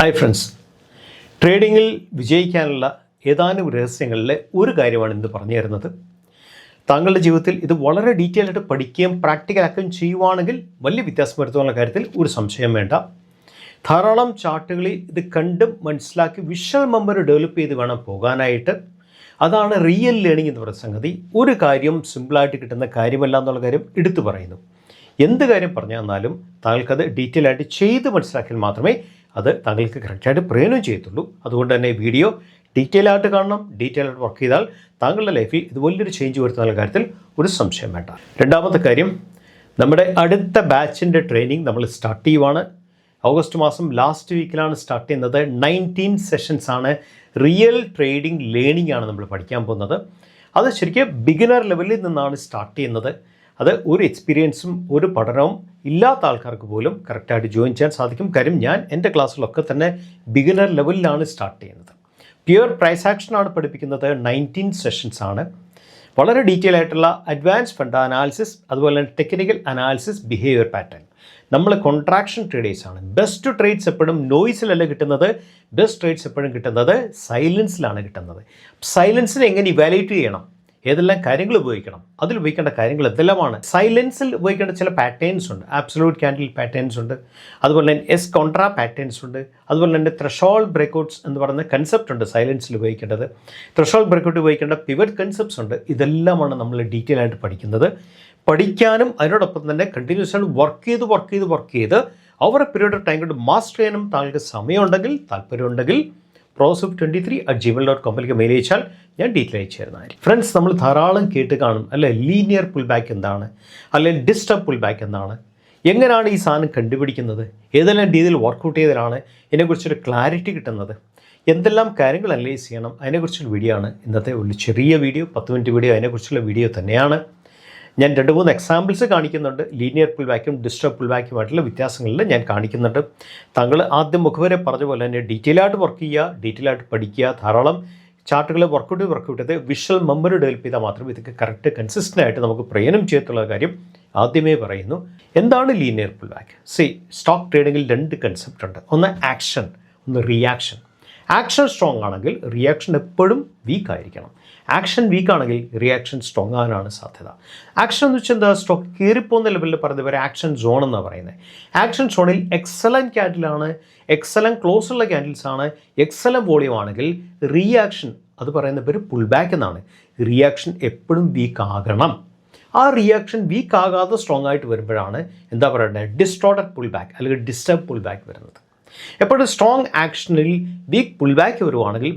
Hi friends, ട്രേഡിങ്ങിൽ വിജയിക്കാനുള്ള ഏതാനും രഹസ്യങ്ങളിലെ ഒരു കാര്യമാണ് ഇന്ന് പറഞ്ഞു തരുന്നത്. താങ്കളുടെ ജീവിതത്തിൽ ഇത് വളരെ ഡീറ്റെയിൽ ആയിട്ട് പഠിക്കുകയും പ്രാക്ടിക്കലാക്കുകയും ചെയ്യുവാണെങ്കിൽ വലിയ വ്യത്യാസം വരുത്തുവാനുള്ള കാര്യത്തിൽ ഒരു സംശയം വേണ്ട. ധാരാളം ചാർട്ടുകളിൽ ഇത് കണ്ടും മനസ്സിലാക്കി വിഷ്വൽ മെമ്മറി ഡെവലപ്പ് ചെയ്ത് വേണം പോകാനായിട്ട്. അതാണ് റിയൽ ലേണിംഗ് എന്ന് പറയുന്ന സംഗതി. ഒരു കാര്യം സിമ്പിളായിട്ട് കിട്ടുന്ന കാര്യമല്ല എന്നുള്ള കാര്യം എടുത്തു പറയുന്നു. എന്ത് കാര്യം പറഞ്ഞു തന്നാലും താങ്കൾക്കത് ഡീറ്റെയിൽ ആയിട്ട് ചെയ്ത് മനസ്സിലാക്കിയാൽ മാത്രമേ അത് താങ്കൾക്ക് കറക്റ്റായിട്ട് പ്രയോജനം ചെയ്യത്തുള്ളൂ. അതുകൊണ്ട് തന്നെ വീഡിയോ ഡീറ്റെയിൽ ആയിട്ട് കാണണം. ഡീറ്റെയിൽ ആയിട്ട് വർക്ക് ചെയ്താൽ താങ്കളുടെ ലൈഫിൽ ഇത് വലിയൊരു ചേഞ്ച് വരുത്തുന്ന കാര്യത്തിൽ ഒരു സംശയം വേണ്ട. രണ്ടാമത്തെ കാര്യം, നമ്മുടെ അടുത്ത ബാച്ചിൻ്റെ ട്രെയിനിങ് നമ്മൾ സ്റ്റാർട്ട് ചെയ്യുവാണ്. ഓഗസ്റ്റ് മാസം ലാസ്റ്റ് വീക്കിലാണ് സ്റ്റാർട്ട് ചെയ്യുന്നത്. 19 സെഷൻസ് ആണ്. റിയൽ ട്രേഡിംഗ് ലേണിംഗ് ആണ് നമ്മൾ പഠിക്കാൻ പോകുന്നത്. അത് ശരിക്കും ബിഗിനർ ലെവലിൽ നിന്നാണ് സ്റ്റാർട്ട് ചെയ്യുന്നത്. അത് ഒരു എക്സ്പീരിയൻസും ഒരു പഠനവും ഇല്ലാത്ത ആൾക്കാർക്ക് പോലും കറക്റ്റായിട്ട് ജോയിൻ ചെയ്യാൻ സാധിക്കും. കാര്യം ഞാൻ എൻ്റെ ക്ലാസ്സിലൊക്കെ തന്നെ ബിഗിനർ ലെവലിലാണ് സ്റ്റാർട്ട് ചെയ്യുന്നത്. പ്യുവർ പ്രൈസ് ആക്ഷനാണ് പഠിപ്പിക്കുന്നത്. 19 സെഷൻസ് ആണ്. വളരെ ഡീറ്റെയിൽ ആയിട്ടുള്ള അഡ്വാൻസ് ഫണ്ട് അനാലിസിസ്, അതുപോലെ തന്നെ ടെക്നിക്കൽ അനാലിസിസ്, ബിഹേവിയർ പാറ്റേൺ. നമ്മൾ കോൺട്രാക്ഷൻ ട്രേഡേഴ്സാണ്. ബെസ്റ്റ് ട്രേഡ്സ് എപ്പോഴും നോയ്സിലല്ല കിട്ടുന്നത്. ബെസ്റ്റ് ട്രേഡ്സ് എപ്പോഴും കിട്ടുന്നത് സൈലൻസിലാണ് കിട്ടുന്നത്. സൈലൻസിനെ എങ്ങനെ ഇവാലുവേറ്റ് ചെയ്യണം, ഏതെല്ലാം കാര്യങ്ങൾ ഉപയോഗിക്കണം, അതിൽ ഉപയോഗിക്കേണ്ട കാര്യങ്ങൾ എന്തെല്ലാമാണ്. സൈലൻസിൽ ഉപയോഗിക്കേണ്ട ചില പാറ്റേൺസ് ഉണ്ട്. ആബ്സലൂട്ട് ക്യാൻഡിൽ പാറ്റേൺസ് ഉണ്ട്, അതുപോലെ തന്നെ എസ് കോൺട്രാ പാറ്റേൺസ് ഉണ്ട്, അതുപോലെ തന്നെ ത്രഷോൾഡ് ബ്രേക്കൗട്ട്സ് എന്ന് പറയുന്ന കൺസെപ്റ്റ് ഉണ്ട് സൈലൻസിൽ ഉപയോഗിക്കേണ്ടത്. ത്രഷോൾഡ് ബ്രേക്കൗട്ട് ഉപയോഗിക്കേണ്ട പിവറ്റ് കൺസെപ്റ്റ്സ് ഉണ്ട്. ഇതെല്ലാമാണ് നമ്മൾ ഡീറ്റെയിൽ ആയിട്ട് പഠിക്കുന്നത്. പഠിക്കാനും അതിനോടൊപ്പം തന്നെ കണ്ടിന്യൂസ് ആയിട്ട് വർക്ക് ചെയ്ത് over A period of time കൊണ്ട് മാസ്റ്റർ ചെയ്യാനും താങ്കൾക്ക് സമയമുണ്ടെങ്കിൽ, താല്പര്യമുണ്ടെങ്കിൽ prosif23@gmail.com മെയിൽ അയച്ചാൽ ഞാൻ ഡീറ്റെയിൽ അയച്ചു തരുന്നതായിരിക്കും. ഫ്രണ്ട്സ്, നമ്മൾ ധാരാളം കേട്ട് കാണും അല്ലെ, ലീനിയർ പുൾ ബാക്ക് എന്താണ്, അല്ലെങ്കിൽ ഡിസ്റ്റർബ് പുൾ ബാക്ക് എന്താണ്, എങ്ങനെയാണ് ഈ സാധനം കണ്ടുപിടിക്കുന്നത്, ഏതെല്ലാം രീതിയിൽ വർക്കൗട്ട് ചെയ്തതിലാണ് ഇതിനെക്കുറിച്ചൊരു ക്ലാരിറ്റി കിട്ടുന്നത്, എന്തെല്ലാം കാര്യങ്ങൾ അനലൈസ് ചെയ്യണം, അതിനെക്കുറിച്ചൊരു വീഡിയോ ആണ് ഇന്നത്തെ ഒരു ചെറിയ വീഡിയോ. 10 മിനിറ്റ് വീഡിയോ അതിനെക്കുറിച്ചുള്ള വീഡിയോ തന്നെയാണ്. ഞാൻ 2-3 എക്സാമ്പിൾസ് കാണിക്കുന്നുണ്ട്. ലീനിയർ പുൾ ബാക്കും ഡിസ്റ്റർബ് പുൾ ബാക്കുമായിട്ടുള്ള വ്യത്യാസങ്ങളിൽ ഞാൻ കാണിക്കുന്നുണ്ട്. താങ്കൾ ആദ്യം മുഖവരെ പറഞ്ഞ പോലെ തന്നെ ഡീറ്റെയിൽ ആയിട്ട് വർക്ക് ചെയ്യുക, ഡീറ്റെയിൽ ആയിട്ട് പഠിക്കുക, ധാരാളം ചാർട്ടുകൾ വർക്കൗട്ട് ചെയ്ത് വിഷ്വൽ മെമ്മറി ഡെവലപ്പ് ചെയ്താൽ മാത്രമേ ഇതൊക്കെ കറക്റ്റ് കൺസിസ്റ്റൻ്റ് ആയിട്ട് നമുക്ക് പ്രയോജനം ചെയ്യത്തുള്ള കാര്യം ആദ്യമേ പറയുന്നു. എന്താണ് ലീനിയർ പുൾ ബാക്ക്? സ്റ്റോക്ക് ട്രേഡിങ്ങിൽ 2 കൺസെപ്റ്റ് ഉണ്ട്. ഒന്ന് ആക്ഷൻ, ഒന്ന് റിയാക്ഷൻ. ആക്ഷൻ സ്ട്രോങ് ആണെങ്കിൽ റിയാക്ഷൻ എപ്പോഴും വീക്ക് ആയിരിക്കണം. ആക്ഷൻ വീക്ക് ആണെങ്കിൽ റിയാക്ഷൻ സ്ട്രോങ് ആകാനാണ് സാധ്യത. ആക്ഷൻ എന്ന് വെച്ചാൽ എന്താ? സ്റ്റോക്ക് കയറിപ്പോകുന്ന ലെവലിൽ പറയുന്നത് വരെ ആക്ഷൻ സോൺ എന്നാണ് പറയുന്നത്. ആക്ഷൻ സോണിൽ എക്സലൻറ്റ് ക്യാൻഡിലാണ്, എക്സലൻറ്റ് ക്ലോസ് ഉള്ള ക്യാൻഡിൽസ് ആണ്, എക്സലൻറ്റ് വോളിയം ആണെങ്കിൽ റിയാക്ഷൻ അത് പറയുന്ന പേര് പുൾ ബാക്ക് എന്നാണ്. റിയാക്ഷൻ എപ്പോഴും വീക്ക് ആകണം. ആ റിയാക്ഷൻ വീക്ക് ആകാതെ സ്ട്രോങ് ആയിട്ട് വരുമ്പോഴാണ് എന്താ പറയുന്നത്, ഡിസ്റ്റോർട്ടഡ് പുൾ ബാക്ക് അല്ലെങ്കിൽ ഡിസ്റ്റർബ് പുൾ ബാക്ക് വരുന്നത്. എപ്പോഴും സ്ട്രോങ് ആക്ഷനിൽ വീക്ക് പുൾ ബാക്ക് വരുവാണെങ്കിൽ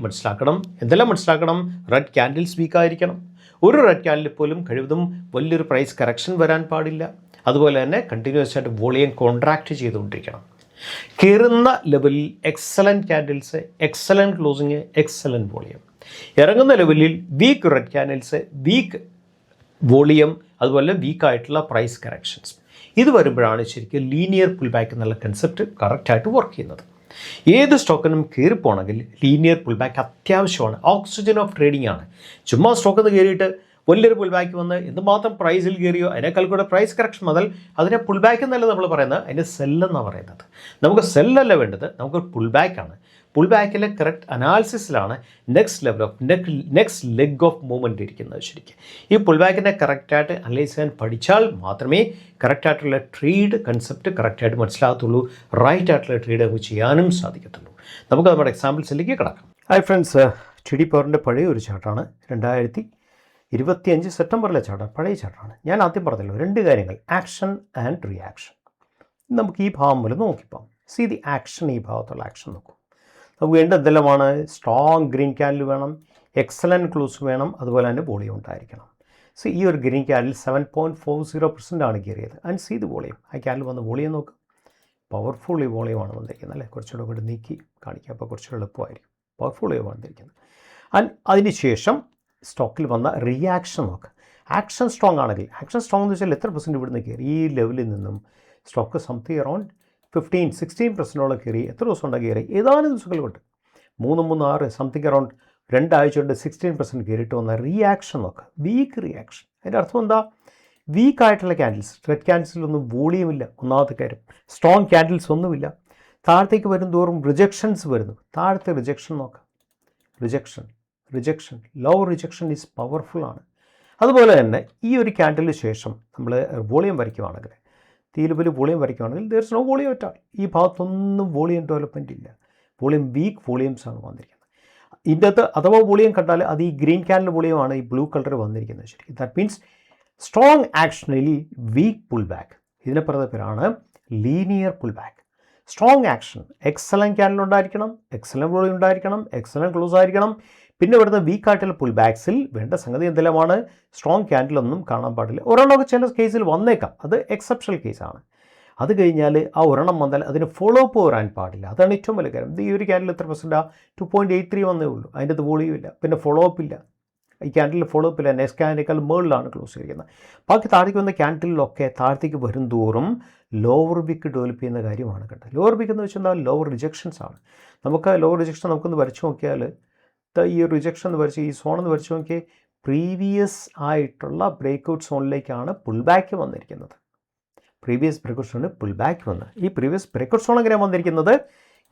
എന്തെല്ലാം മനസ്സിലാക്കണം? റെഡ് ക്യാൻഡിൽസ് വീക്ക് ആയിരിക്കണം. ഒരു റെഡ് ക്യാൻഡിൽ പോലും കഴിവതും വലിയൊരു പ്രൈസ് കറക്ഷൻ വരാൻ പാടില്ല. അതുപോലെ തന്നെ കണ്ടിന്യൂസ് ആയിട്ട് വോളിയം കോൺട്രാക്റ്റ് ചെയ്തുകൊണ്ടിരിക്കണം. കയറുന്ന ലെവലിൽ excellent candles, excellent closing, excellent volume. ഇറങ്ങുന്ന ലെവലിൽ weak red candles, weak volume, അതുപോലെ വീക്കായിട്ടുള്ള പ്രൈസ് കറക്ഷൻസ്. ഇത് വരുമ്പോഴാണ് ശരിക്കും ലീനിയർ പുൾ ബാക്ക് എന്നുള്ള കൺസെപ്റ്റ് കറക്റ്റായിട്ട് വർക്ക് ചെയ്യുന്നത്. ഏത് സ്റ്റോക്കിനും കയറിപ്പോണെങ്കിൽ ലീനിയർ പുൾ ബാക്ക് അത്യാവശ്യമാണ്. ഓക്സിജൻ ഓഫ് ട്രേഡിംഗ് ആണ്. ചുമ്മാ സ്റ്റോക്കിൽ നിന്ന് കയറിയിട്ട് വലിയൊരു പുൾ ബാക്ക് വന്ന് എന്തുമാത്രം പ്രൈസിൽ കയറിയോ അതിനേക്കാൾ കൂടെ പ്രൈസ് കറക്ഷൻ മുതൽ അതിനെ പുൾ ബാക്ക് എന്നല്ല നമ്മൾ പറയുന്നത്, അതിൻ്റെ സെല്ലെന്നാണ് പറയുന്നത്. നമുക്ക് സെല്ലല്ല വേണ്ടത്, നമുക്ക് പുൾ ബാക്കാണ്. പുൾ ബാക്കിലെ കറക്റ്റ് അനാലിസിസിലാണ് നെക്സ്റ്റ് ലെഗ് ഓഫ് മൂവ്മെൻറ്റ് ഇരിക്കുന്നത്. ശരിക്കും ഈ പുൾ ബാക്കിനെ കറക്റ്റായിട്ട് അനലൈസ് ചെയ്യാൻ പഠിച്ചാൽ മാത്രമേ കറക്റ്റായിട്ടുള്ള ട്രേഡ് കൺസെപ്റ്റ് കറക്റ്റായിട്ട് മനസ്സിലാകത്തുള്ളൂ. റൈറ്റ് ആയിട്ടുള്ള ട്രേഡ് നമുക്ക് ചെയ്യാനും സാധിക്കത്തുള്ളൂ. നമുക്ക് നമ്മുടെ എക്സാമ്പിൾസിലേക്ക് കിടക്കാം. ഹായ് ഫ്രണ്ട്സ്, ടി ഡി പവറിൻ്റെ പഴയ ഒരു ചാർട്ടാണ്. 2025 സെപ്റ്റംബറിലെ ചാർട്ടാണ്, പഴയ ചാർട്ടാണ്. ഞാൻ ആദ്യം പറഞ്ഞല്ലോ 2 കാര്യങ്ങൾ, ആക്ഷൻ ആൻഡ് റിയാക്ഷൻ. നമുക്ക് ഈ ഭാഗം പോലെ നോക്കിപ്പോം. ദി ആക്ഷൻ, ഈ ഭാഗത്തുള്ള ആക്ഷൻ നോക്കും. നമുക്ക് വേണ്ട എന്തെല്ലാമാണ്? സ്ട്രോങ് ഗ്രീൻ ക്യാൻഡിൽ വേണം, എക്സലൻറ്റ് ക്ലോസ് വേണം, അതുപോലെ തന്നെ വോളിയം ഉണ്ടായിരിക്കണം. ഈ ഒരു ഗ്രീൻ ക്യാൻഡിൽ 7.40% ആണ് കയറിയത്. And the volume. ആ ക്യാൻഡിൽ വന്ന വോളിയം നോക്കുക, പവർഫുൾ വോളിയമാണ് വന്നിരിക്കുന്നത് അല്ലേ. കുറച്ചുകൂടെ കൂടെ നീക്കി കാണിക്കുക, അപ്പോൾ കുറച്ചുകൂടെ എളുപ്പമായിരിക്കും. പവർഫുൾ വോളിയമാണ് വന്നിരിക്കുന്നത്. ആൻഡ് അതിന് ശേഷം സ്റ്റോക്കിൽ വന്ന റിയാക്ഷൻ നോക്കുക. ആക്ഷൻ സ്ട്രോങ് ആണെങ്കിൽ, ആക്ഷൻ സ്ട്രോങ് എന്ന് വെച്ചാൽ എത്ര പെർസെൻറ്റ് ഇവിടുന്ന് കയറി? ഈ ലെവലിൽ നിന്നും സ്റ്റോക്ക് സംതിങ് അറൗണ്ട് 15-16% കയറി. എത്ര ദിവസം ഉണ്ടാക്കി കയറി? ഏതാനും ദിവസങ്ങൾ കൊണ്ട് 3-6 സംതിങ് അറൗണ്ട് 2 ആഴ്ച കൊണ്ട് 16% കയറിയിട്ട് വന്ന റിയാക്ഷൻ നോക്കുക. Weak reaction. അതിൻ്റെ അർത്ഥം എന്താ? വീക്കായിട്ടുള്ള ക്യാൻഡിൽസ്, റെഡ് ക്യാൻഡിൽസിലൊന്നും വോളിയമില്ല. ഒന്നാമത്തെ കാര്യം, സ്ട്രോങ് ക്യാൻഡിൽസ് ഒന്നുമില്ല. താഴത്തേക്ക് വരും തോറും റിജക്ഷൻസ് വരുന്നു. താഴത്തെ റിജക്ഷൻ നോക്കാം, rejection low rejection is powerful ആണ്. അതുപോലെ തന്നെ ഈ ഒരു ക്യാൻഡിലിന് ശേഷം നമ്മൾ വോളിയം വരയ്ക്കുകയാണെങ്കിൽ, ഈ ലെവൽ വോളിയം വരയ്ക്കുകയാണെങ്കിൽ there is no volume at all. ഈ ഭാഗത്തൊന്നും വോളിയം ഡെവലപ്മെൻറ്റ് ഇല്ല. വോളിയം വീക്ക് വോളിയംസ് ആണ് വന്നിരിക്കുന്നത്. ഇതിൻ്റെ അകത്ത് അഥവാ വോളിയം കണ്ടാൽ അത് ഈ ഗ്രീൻ ക്യാൻഡിൽ വോളിയമാണ് ഈ ബ്ലൂ കളർ വന്നിരിക്കുന്നത്. ശരിക്കും ദാറ്റ് മീൻസ് സ്ട്രോങ് ആക്ഷനിൽ വീക്ക് പുൾ ബാക്ക്. ഇതിനെ പറയുന്ന പേരാണ് linear pull back. Strong action, excellent candle ഉണ്ടായിരിക്കണം, എക്സലൻറ്റ് വോളിയം ഉണ്ടായിരിക്കണം, എക്സലൻറ്റ് ക്ലോസ് ആയിരിക്കണം. പിന്നെ ഇവിടുത്തെ വീക്കായിട്ടുള്ള പുൾ ബാക്സിൽ വേണ്ട സംഗതി എന്തെല്ലാമാണ്? സ്ട്രോങ് ക്യാൻഡിലൊന്നും കാണാൻ പാടില്ല. ഒരെണ്ണമൊക്കെ ചില കേസിൽ വന്നേക്കാം, അത് എക്സെപ്ഷണൽ കേസാണ്. അത് കഴിഞ്ഞാൽ ആ ഒരെണ്ണം വന്നാൽ അതിന് ഫോളോ അപ്പ് വരാൻ പാടില്ല. അതാണ് ഏറ്റവും വലിയ കാര്യം. ഈ ഒരു ക്യാൻഡിൽ എത്ര പെർസെൻറ്റാണ്? 2.83 വന്നേ ഉള്ളൂ. അതിൻ്റെ അത് വോളിയം ഇല്ല, പിന്നെ ഫോളോ അപ്പ് ഇല്ല. ഈ ക്യാൻഡിൽ ഫോളോ അപ്പ് ഇല്ല, നെക്സ്റ്റ് ക്യാൻഡിനേക്കാൾ മുകളിലാണ് ക്ലോസ് ചെയ്തിരിക്കുന്നത്. ബാക്കി താഴേക്ക് വന്ന ക്യാൻഡിലൊക്കെ താഴത്തേക്ക് വരും തോറും ലോവർ വിക്ക് ഡെവലപ്പ് ചെയ്യുന്ന കാര്യമാണ് കേട്ടോ. ലോവർ വിക്ക് എന്ന് വെച്ചാൽ ലോവർ റിജക്ഷൻസ് ആണ്. നമുക്ക് ലോവർ റിജക്ഷൻ നമുക്കൊന്ന് വരച്ച് നോക്കിയാൽ ഈ റിജക്ഷൻ എന്ന് വരച്ച് ഈ സോൺ എന്ന് വരച്ച് നോക്കിയാൽ പ്രീവിയസ് ആയിട്ടുള്ള ബ്രേക്ക്ഔട്ട് സോണിലേക്കാണ് പുൾ ബാക്ക് വന്നിരിക്കുന്നത്. പ്രീവിയസ് ബ്രേക്ക്ഔട്ട് സോണിൽ പുൾ ബാക്ക് വന്ന് ഈ പ്രീവിയസ് ബ്രേക്ക്ഔട്ട് സോൺ എങ്ങനെയാണ് വന്നിരിക്കുന്നത്?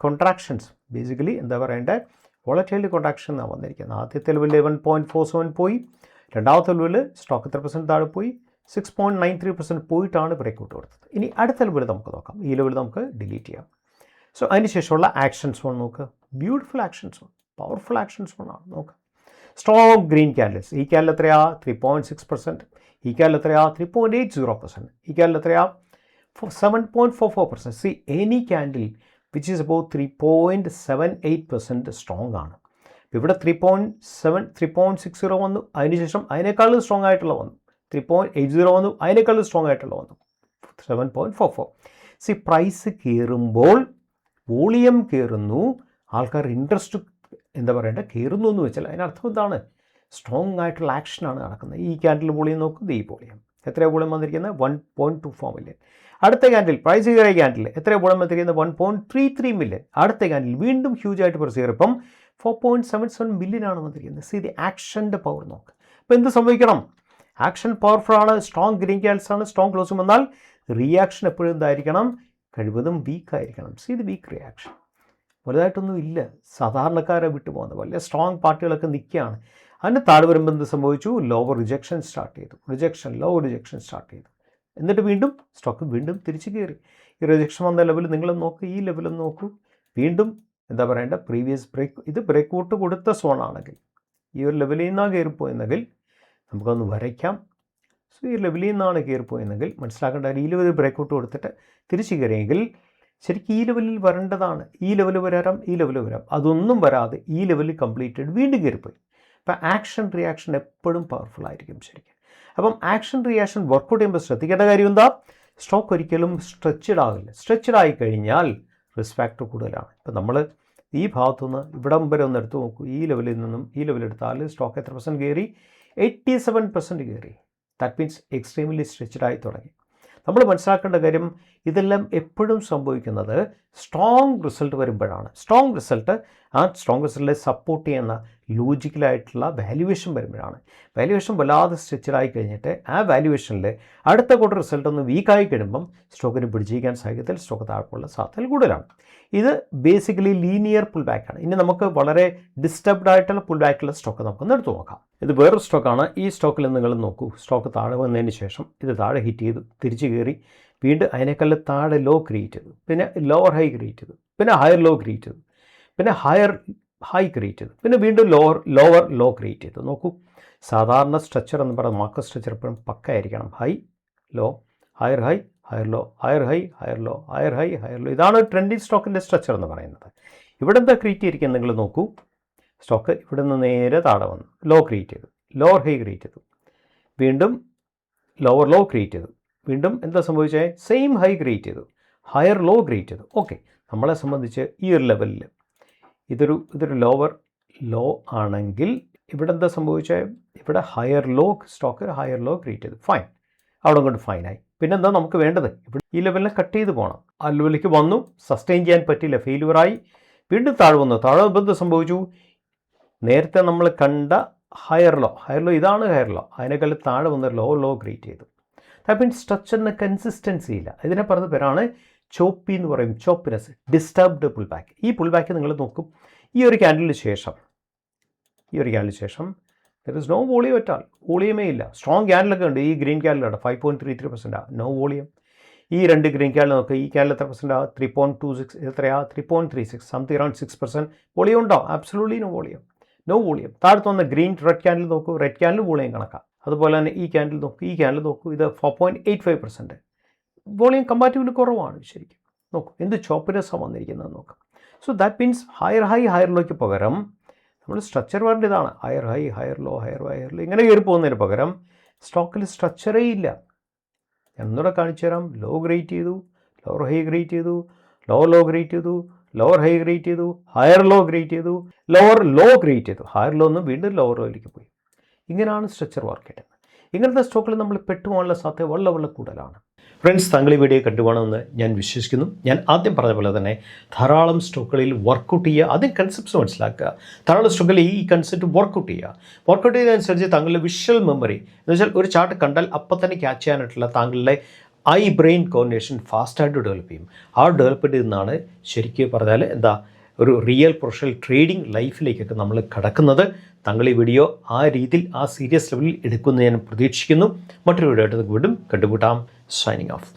കോൺട്രാക്ഷൻസ്, ബേസിക്കലി എന്താ പറയേണ്ടത്, വോളറ്റൈലിറ്റി കോൺട്രാക്ഷൻ എന്നാണ് വന്നിരിക്കുന്നത്. ആദ്യത്തെ ലെവലിൽ 11.47 പോയി, രണ്ടാമത്തെ ലെവലിൽ സ്റ്റോക്ക് എത്ര പെർസെൻറ്റ് താഴെ പോയി? 6.93% പോയിട്ടാണ് ബ്രേക്ക്ഔട്ട് കൊടുത്തത്. ഇനി അടുത്ത ലെവൽ നമുക്ക് നോക്കാം. ഈ ലെവൽ നമുക്ക് ഡിലീറ്റ് ചെയ്യാം. സോ അതിന് ശേഷമുള്ള ആക്ഷൻസ് വൺ നോക്കുക. Beautiful actions one, powerful actions one ആണ്. നോക്കുക, സ്ട്രോങ് ഗ്രീൻ ക്യാൻഡിൽസ്. ഈ ക്യാൻഡിൽ എത്രയാ? 3.6%. ഈ ക്യാൻഡിൽ എത്രയാ? 3.80%. ഈ ക്യാൻഡിൽ എത്രയാ? 7.44%. C any candle which is about 3.78% strong ആണ്. ഇവിടെ 3.60 വന്നു, അതിനുശേഷം അതിനേക്കാളും സ്ട്രോങ് ആയിട്ടുള്ള വന്നു. 3.80 വന്നു, അതിനേക്കാളും സ്ട്രോങ് ആയിട്ടുള്ള വന്നു 7.44. സി പ്രൈസ് കയറുമ്പോൾ വോളിയം കയറുന്നു, ആൾക്കാർ ഇൻട്രസ്റ്റ് എന്താ പറയേണ്ടത് കയറുന്നു എന്ന് വെച്ചാൽ അതിനർത്ഥം എന്താണ്? സ്ട്രോങ് ആയിട്ടുള്ള ആക്ഷനാണ് നടക്കുന്നത്. ഈ ക്യാൻഡിൽ വോളിയം നോക്കുന്നത്, ഈ വോളിയം എത്രയാണ് വോളിയം വന്നിരിക്കുന്നത്? 1.24 മില്യൺ. അടുത്ത ക്യാൻഡിൽ പ്രൈസ് കയറിയ ക്യാൻഡിൽ എത്രയാണ് വോളിയം വന്നിരിക്കുന്നത്? 1.33 മില്യൺ. അടുത്ത ക്യാൻഡിൽ വീണ്ടും ഹ്യൂജ് ആയിട്ട് പ്രൈസ് കയറിയപ്പം 4.77 മില്യൺ ആണ് വന്നിരിക്കുന്നത്. സി ദി ആക്ഷൻ്റെ പവർ നോക്ക്. അപ്പോൾ എന്ത് സംഭവിക്കണം? ആക്ഷൻ പവർഫുൾ ആണ്, സ്ട്രോങ് ഗ്രീൻ ക്യാൻഡിൽസ് ആണ്. സ്ട്രോങ് ക്ലോസും വന്നാൽ റിയാക്ഷൻ എപ്പോഴും എന്തായിരിക്കണം? കഴിവതും വീക്കായിരിക്കണം. സി ദി വീക്ക് റിയാക്ഷൻ വലുതായിട്ടൊന്നും ഇല്ല, സാധാരണക്കാരെ വിട്ടു പോകുന്നത്. വലിയ സ്ട്രോങ് പാർട്ടികളൊക്കെ നിൽക്കുകയാണ്. അതിന് താഴെ വരുമ്പോൾ എന്ത് സംഭവിച്ചു? ലോവർ റിജക്ഷൻ സ്റ്റാർട്ട് ചെയ്തു. ലോവർ റിജക്ഷൻ സ്റ്റാർട്ട് ചെയ്തു. എന്നിട്ട് വീണ്ടും സ്റ്റോക്ക് വീണ്ടും തിരിച്ചു കയറി. ഈ റിജക്ഷൻ വന്ന ലെവൽ നിങ്ങൾ നോക്കൂ, ഈ ലെവലും നോക്കൂ. വീണ്ടും എന്താ പറയേണ്ട? പ്രീവിയസ് ഇത് ബ്രേക്ക്ഔട്ട് കൊടുത്ത സോൺ ആണെങ്കിൽ, ഈ ഒരു ലെവലിൽ നിന്നാണ് കയറിപ്പോയെന്നെങ്കിൽ നമുക്കൊന്ന് വരയ്ക്കാം. സോ ഈ ലെവലിൽ നിന്നാണ് കയറിപ്പോയെന്നെങ്കിൽ മനസ്സിലാക്കേണ്ട, ഈ ലെവൽ ബ്രേക്ക്ഔട്ട് കൊടുത്തിട്ട് തിരിച്ചു കയറിയെങ്കിൽ ശരിക്കും ഈ ലെവലിൽ വരേണ്ടതാണ്. ഈ ലെവൽ വരാം, ഈ ലെവൽ വരാം. അതൊന്നും വരാതെ ഈ ലെവലിൽ കംപ്ലീറ്റഡ് വീണ്ടും കയറിപ്പോയി. അപ്പം ആക്ഷൻ റിയാക്ഷൻ എപ്പോഴും പവർഫുൾ ആയിരിക്കും ശരിക്കും. അപ്പം ആക്ഷൻ റിയാക്ഷൻ വർക്കൗട്ട് ചെയ്യുമ്പോൾ ശ്രദ്ധിക്കേണ്ട കാര്യം എന്താ? സ്റ്റോക്ക് ഒരിക്കലും സ്ട്രെച്ചഡ് ആകില്ല. സ്ട്രെച്ചഡ് ആയി കഴിഞ്ഞാൽ റിസ്ക് ഫാക്ടർ കൂടുതലാണ്. ഇപ്പം നമ്മൾ ഈ ഭാഗത്തുനിന്ന് ഇവിടം വരെ ഒന്ന് എടുത്ത് നോക്കൂ. ഈ ലെവലിൽ നിന്നും ഈ ലെവലെടുത്താൽ സ്റ്റോക്ക് എത്ര പെർസെൻറ്റ് കയറി? 87% കയറി. ദാറ്റ് മീൻസ് എക്സ്ട്രീംലി സ്ട്രെച്ചഡ് ആയി തുടങ്ങി. നമ്മൾ മനസ്സിലാക്കേണ്ട കാര്യം, ഇതെല്ലാം എപ്പോഴും സംഭവിക്കുന്നത് സ്ട്രോങ് റിസൾട്ട് വരുമ്പോഴാണ്. സ്ട്രോങ് റിസൾട്ടിനെ സപ്പോർട്ട് ചെയ്യുന്ന ലോജിക്കലായിട്ടുള്ള വാല്യുവേഷൻ വരുമ്പോഴാണ്. വാല്യുവേഷൻ വല്ലാതെ സ്ട്രെച്ചഡായി കഴിഞ്ഞിട്ട് ആ വാല്യുവേഷനിൽ അടുത്ത കൂട്ടർ റിസൾട്ട് ഒന്ന് വീക്കായി കഴിയുമ്പം സ്റ്റോക്കിന് പിടിച്ചിരിക്കാൻ സാഹചര്യത്തിൽ സ്റ്റോക്ക് താഴ്പോലുള്ള സാധ്യത കൂടുതലാണ്. ഇത് ബേസിക്കലി ലീനിയർ പുൾ ബാക്കാണ്. ഇനി നമുക്ക് വളരെ ഡിസ്റ്റർബ്ഡ് ആയിട്ടുള്ള പുൾ ബാക്കുള്ള സ്റ്റോക്ക് നമുക്കൊന്ന് എടുത്തു നോക്കാം. ഇത് വേറൊരു സ്റ്റോക്കാണ്. ഈ സ്റ്റോക്കിൽ നിങ്ങൾ നോക്കൂ, സ്റ്റോക്ക് താഴെ വന്നതിന് ശേഷം ഇത് താഴെ ഹിറ്റ് ചെയ്തു, തിരിച്ചു കയറി, വീണ്ടും അതിനേക്കാൾ താഴെ ലോ ക്രിയേറ്റ് ചെയ്തു, പിന്നെ ലോവർ ഹൈ ക്രിയേറ്റ് ചെയ്തു, പിന്നെ ഹയർ ലോ ക്രിയേറ്റ് ചെയ്തു, പിന്നെ ഹയർ ഹൈ ക്രിയേറ്റ് ചെയ്തു, പിന്നെ വീണ്ടും ലോവർ ലോ ക്രിയേറ്റ് ചെയ്തു. നോക്കൂ, സാധാരണ സ്ട്രക്ചർ എന്ന് പറയുന്നത് മാർക്കറ്റ് സ്ട്രക്ചർ എപ്പോഴും പക്കയായിരിക്കണം. High low higher high higher low higher high higher low higher high higher low. ഇതാണ് ട്രെൻഡിങ് സ്റ്റോക്കിൻ്റെ സ്ട്രക്ചർ എന്ന് പറയുന്നത്. ഇവിടെ എന്താ ക്രിയേറ്റ് ചെയ്തിരിക്കുന്നത് നിങ്ങൾ നോക്കൂ. സ്റ്റോക്ക് ഇവിടെ നിന്ന് നേരെ താഴെ വന്നു, ലോ ക്രിയേറ്റ് ചെയ്തു, ലോവർ ഹൈ ക്രിയേറ്റ് ചെയ്തു, വീണ്ടും ലോവർ ലോ ക്രിയേറ്റ് ചെയ്തു, വീണ്ടും എന്താ സംഭവിച്ചത്? സെയിം ഹൈ ക്രിയേറ്റ് ചെയ്തു, ഹയർ ലോ ക്രിയേറ്റ് ചെയ്തു. ഓക്കെ, നമ്മളെ സംബന്ധിച്ച് ഈ ഒരു ലെവലിൽ ഇതൊരു ലോവർ ലോ ആണെങ്കിൽ ഇവിടെ എന്താ സംഭവിച്ചത്? ഇവിടെ higher low stock higher low create ചെയ്തു, ഫൈൻ, അവിടെ കൊണ്ട് ഫൈനായി. പിന്നെന്താ നമുക്ക് വേണ്ടത്? ഇവിടെ ഈ ലെവലിനെ കട്ട് ചെയ്ത് പോകണം. ആ ലെവലിലേക്ക് വന്നു, സസ്റ്റെയിൻ ചെയ്യാൻ പറ്റില്ല, ഫെയിലുവറായി, വീണ്ടും താഴെ വന്നു. താഴെ എന്ത് സംഭവിച്ചു? നേരത്തെ നമ്മൾ കണ്ട ഹയർ ലോ ഇതാണ് ഹയർ ലോ, അതിനേക്കാൾ താഴെ വന്ന് ലോ ക്രിയേറ്റ് ചെയ്തു. ദാറ്റ് മീൻസ് സ്ട്രക്ചറിന് കൺസിസ്റ്റൻസി ഇല്ല. ഇതിനെ പറഞ്ഞ പേരാണ് ചോപ്പി എന്ന് പറയും, ചോപ്പിനെസ്, ഡിസ്റ്റർബ്ഡ് പുൾ ബാക്ക്. ഈ പുൾ ബാക്ക് നിങ്ങൾ നോക്കും, ഈ ഒരു ക്യാൻഡലിന് ശേഷം ദർ ഇസ് നോ വോളിയം അറ്റാൾ, വോളിയമേ ഇല്ല. സ്ട്രോങ് ക്യാൻഡിലൊക്കെ ഉണ്ട്, ഈ ഗ്രീൻ ക്യാൻഡിലുണ്ട് 5.33%, നോ വോളിയം. ഈ രണ്ട് ഗ്രീൻ ക്യാൻഡിൽ നോക്കുക, ഈ ക്യാൻഡിൽ എത്ര പെർസെൻറ്റാ? 3.26, എത്രയാ? 3.36, സംതിങ് അറൗണ്ട് 6%. വോളിയം ഉണ്ടോ? Absolutely no volume. താഴത്ത് വന്ന റെഡ് ക്യാൻഡിൽ നോക്കൂ, റെഡ് ക്യാൻഡിൽ വോളിയം കണക്കാം. അതുപോലെ തന്നെ ഈ ക്യാൻഡിൽ നോക്കൂ, ഇത് 4.85%. വോളിയം കമ്പാരിറ്റീവ്ലി കുറവാണ് ശരിക്കും. നോക്കൂ എന്ത് ചോപ്പിനെസ്സാണ് വന്നിരിക്കുന്നത് നോക്കാം. സോ ദാറ്റ് മീൻസ് ഹയർ ലോയ്ക്ക് പകരം നമ്മൾ സ്ട്രക്ചർ വരേണ്ടതാണ്. ഹയർ ലോ ഇങ്ങനെ കയറി പോകുന്നതിന് പകരം സ്റ്റോക്കിൽ സ്ട്രക്ചറേ ഇല്ല. എന്നൂടെ കാണിച്ചു തരാം. ലോ ഗ്രേറ്റ് ചെയ്തു, ലോവർ ഹൈ ഗ്രേറ്റ് ചെയ്തു, ലോ ഗ്രേറ്റ് ചെയ്തു, ലോവർ ഹൈ ഗ്രേറ്റ് ചെയ്തു, ഹയർ ലോ ഗ്രേറ്റ് ചെയ്തു, ലോവർ ലോ ഗ്രേറ്റ് ചെയ്തു, ഹയർ ലോ നിന്ന് വീണ്ടും ലോവർ ലോയിലേക്ക് പോയി. ഇങ്ങനെയാണ് സ്ട്രക്ചർ വർക്ക് ചെയ്യുന്നത്. ഇങ്ങനത്തെ സ്റ്റോക്കിൽ നമ്മൾ പെട്ടുപോകാനുള്ള സാധ്യത വളരെ കൂടുതലാണ്. ഫ്രണ്ട്സ്, താങ്കൾ ഈ വീഡിയോ കണ്ടുപോകണമെന്ന് ഞാൻ വിശ്വസിക്കുന്നു. ഞാൻ ആദ്യം പറഞ്ഞ പോലെ തന്നെ ധാരാളം സ്റ്റോക്കുകളിൽ വർക്കൗട്ട് ചെയ്യുക, ആദ്യം കൺസെപ്റ്റ്സ് മനസ്സിലാക്കുക. ധാരാളം സ്റ്റോക്കുകളിൽ ഈ കൺസെപ്റ്റ് വർക്കൗട്ട് ചെയ്യുന്നതനുസരിച്ച് താങ്കളുടെ വിഷ്വൽ മെമ്മറി എന്ന് വെച്ചാൽ ഒരു ചാർട്ട് കണ്ടാൽ അപ്പം തന്നെ ക്യാച്ച് ചെയ്യാനായിട്ടുള്ള താങ്കളുടെ ഐ ബ്രെയിൻ കോർഡിനേഷൻ ഫാസ്റ്റായിട്ട് ഡെവലപ്പ് ചെയ്യും. ആ ഡെവലപ്മെൻറ്റിൽ നിന്നാണ് ശരിക്കും പറഞ്ഞാൽ ഒരു റിയൽ പ്രൊഫഷണൽ ട്രേഡിംഗ് ലൈഫിലേക്കൊക്കെ നമ്മൾ കടക്കുന്നത്. താങ്കൾ ഈ വീഡിയോ ആ രീതിയിൽ ആ സീരിയസ് ലെവലിൽ എടുക്കുമെന്ന് ഞാൻ പ്രതീക്ഷിക്കുന്നു. മറ്റൊരു വീഡിയോ ആയിട്ട് വീണ്ടും കണ്ടുമുട്ടാം. Signing off.